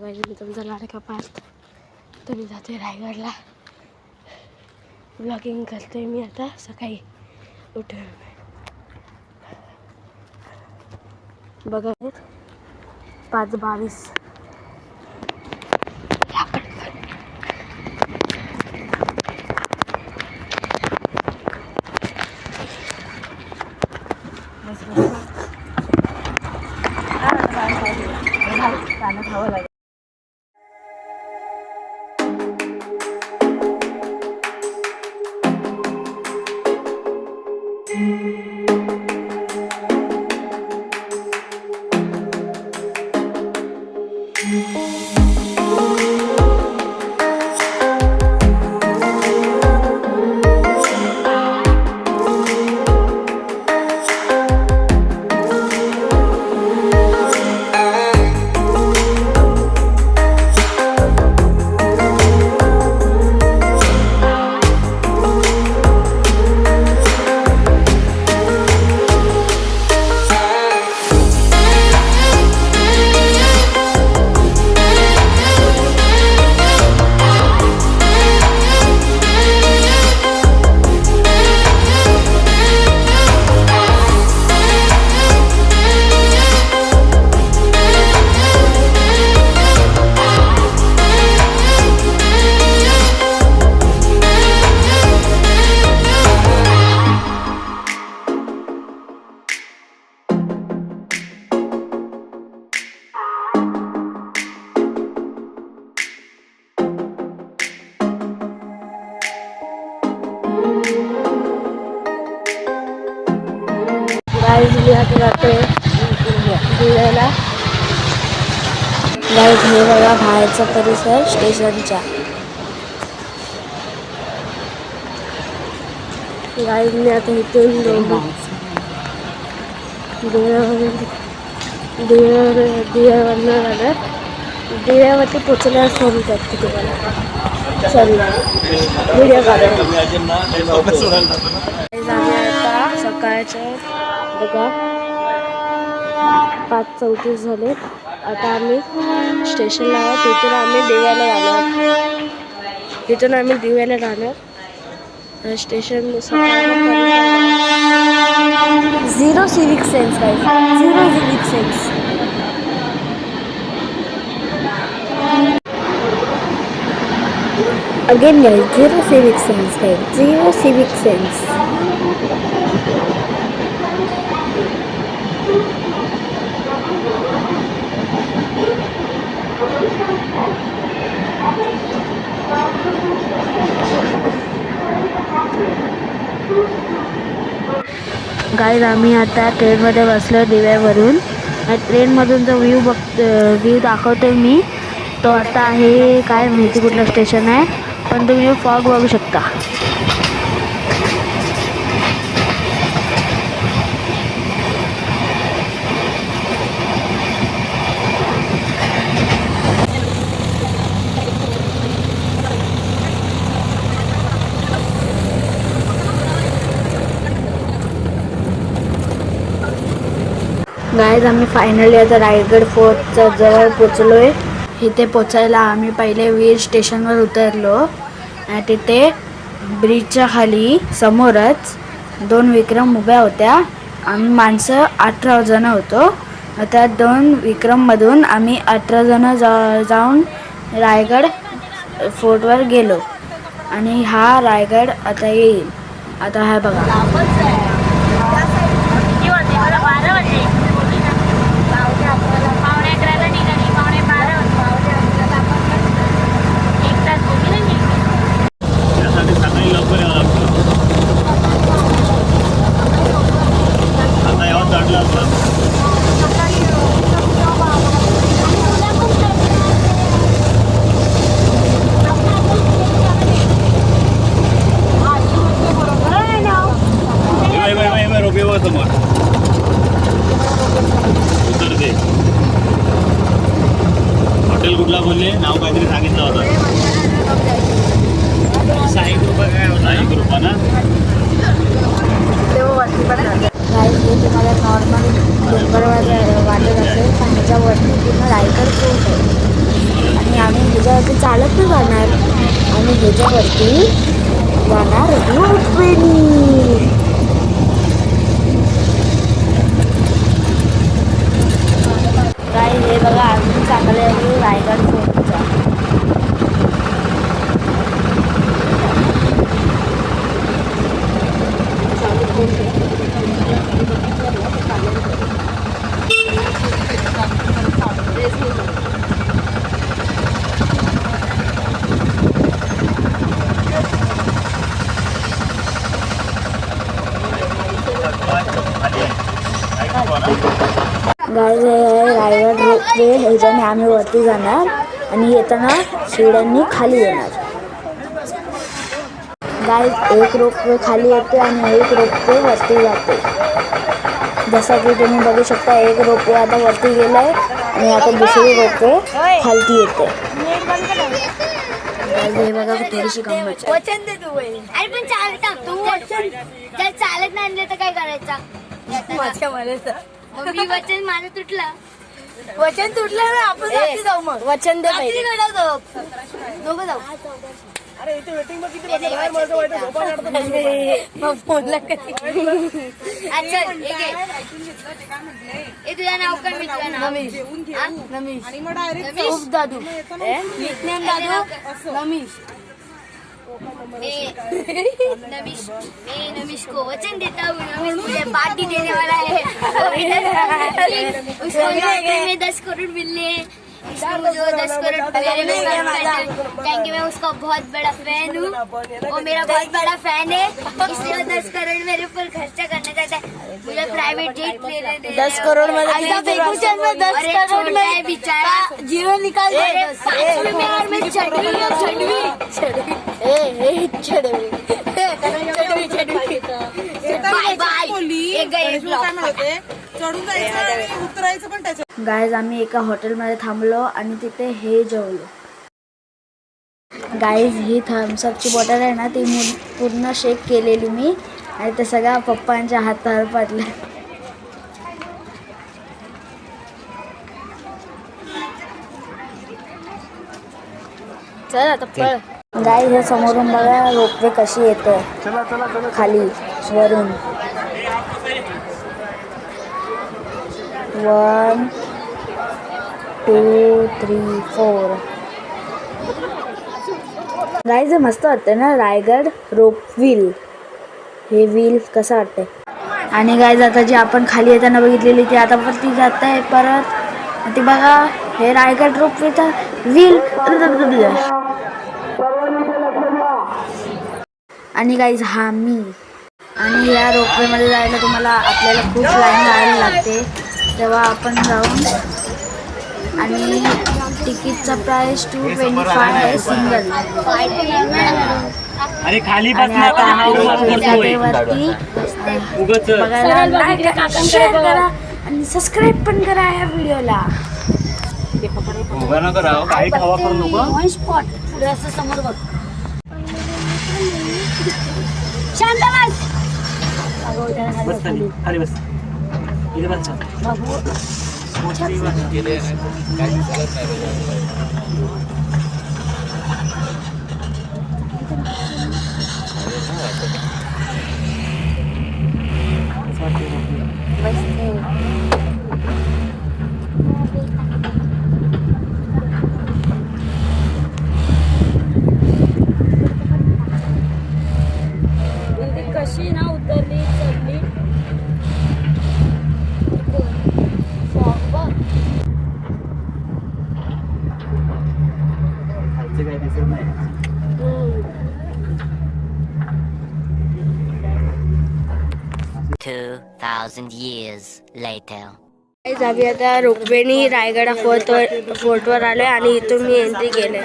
पाहिजे. मी तुमचा लाडका पार्थ. तर मी जाते रायगडला. ब्लॉगिंग करते मी आता सकाळी उठून. बघा 5:22. खावं लागेल. मी आता जाते दिव्याला. गाईज हे बघा बाहेरचा परिसर स्टेशनचा. गाईज मी आता इथून दिव्यावरनं जाणार. दिव्यावरती पोचल्यावर फोन करते तुम्हाला. सॉरी व्हिडिओ काढायला. आम्ही आता सकाळचे बघा 5:34 झाले. आता आम्ही स्टेशनला आहोत. तिथून आम्ही दिव्याला जाणार. तिथून आम्ही दिव्याला जाणार. स्टेशन झिरो सिविक सेन्स काय. Zero civic sense. Again guys zero civic sense काय. Zero civic sense. गाईज आम्ही आता ट्रेनमध्ये बसलो दिव्यावरून. ट्रेनमधून जो व्ह्यू दाखवते मी तो आता आहे काय माहिती कुठलं स्टेशन आहे, पण तुम्ही फॉग बघू शकता. गाईज आम्ही फायनली आता रायगड फोर्टच्या जवळ पोचलो आहे. इथे पोचायला आम्ही पहिले वीर स्टेशनवर उतरलो. तिथे ब्रिजच्या खाली समोरच 2 विक्रम उभ्या होत्या. आम्ही माणसं 18 जण होतो. त्या 2 विक्रममधून आम्ही 18 जण जाऊन रायगड फोर्टवर गेलो. आणि हा रायगड आता येईल. आता हा बघा हॉटेल कुठला बोलले नाव काहीतरी सांगितलं होतं. साई ग्रुपा ना. तुम्हाला नॉर्मल डोंगरवाले वाटत असेल पण ह्याच्यावरती पूर्ण रायगड फोर्ट आहे. ते चालत नाही जाणार आणि ह्याच्यावरती जाणार रोपवेनी. काय हे बघा अजून चांगलं आहे रायगड फोर्टचा. गाईज हे आहे रायगड रोपवे. ह्याच्याने आम्ही वरती जाणार आणि येताना शिड्यांनी खाली येणार. गाईज एक रोपवे खाली येते आणि एक रोपवे वरती जाते. जसं की तुम्ही बघू शकता एक रोपवे आता वरती गेलाय आणि आता दुसरी रोपवे खालती येते. हे बघा थोडीशी गंमत. वचन दे तू. अरे पण चालत नाही आणलं तर काय करायचं. मी वचन माझं तुटलं. वचन तुटलं ना आपण रात्री जाऊ. मग वचन दे रात्री जाऊ. दोघं जाऊ. तुझं नाव काय? मी तुझं नाव नमीश दादू. नमीश. नमीश को वचन देता हूँ. नमीश मुझे पार्टी देने वाला है. उसको में 10 करोड़ मिलने. इसको मुझे 10 करोड़ क्योंकि मैं उसका बहुत बड़ा फैन हूँ. वो मेरा बहुत बड़ा फैन है इसलिए 10 करोड़ मेरे ऊपर खर्चा करना चाहता है. मुझे प्राइवेट जेट लेने दे. 10 करोड़ में 10 करोड़ में बेचारा जीरो निकाल दे. गाईज आम्ही एका हॉटेलमध्ये थांबलो आणि तिथे हे जेवलो. गाईज ही थम्सअपची बॉटल आहे ना ती पूर्ण शेक केलेली मी आणि ते सगळ्या पप्पांच्या हातावर पडलं. चल आता पळ. गाईज हे समोरून बघा रोपवे कशी येते खाली वरून. 1 2 3 4. गाईज हे मस्त वाटते ना रायगड रोप व्हील. हे व्हील कसं वाटते. आणि गाईज आता जी आपण खाली येताना बघितलेली ती आता वरती जात आहे परत. ती बघा हे रायगड रोपवेचा व्हील. आणि गाईज हा मी. आणि या रोपवेमध्ये जायला तुम्हाला आपल्याला खूप लाईन लावायला लागते. तेव्हा आपण जाऊन आणि तिकीटचा प्राइस 225 आहे सिंगल. अरे खाली वरती बघायला लाईक शेअर करा आणि सबस्क्राईब पण करा या व्हिडिओला. असं समोर बघ. शांत बस. खाली बस. इथे बस. कशी ना उतरली चढली. काय दिसत नाही. 2000 years later. आम्ही आता रोपवेनी रायगड फोर्टवर आलोय आणि इथून मी एंट्री केले.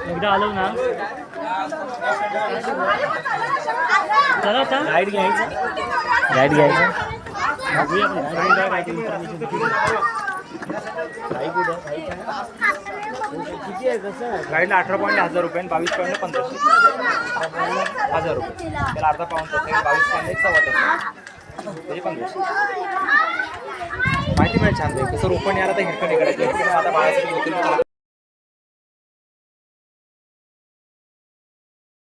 एकदा आलो ना चला आता गाईड घ्यायचं. गाईडला 18.1000 रुपये, 22 पॉईंट 1500, 1000 रुपये. त्याला अर्धा पाऊंड असेल, 22 पॉईंट 1 सव्वा तास म्हणजे 1500. माहिती मिळेल छान. कसं रोपण याला तर हिरकणी करायची आता बाळासाठी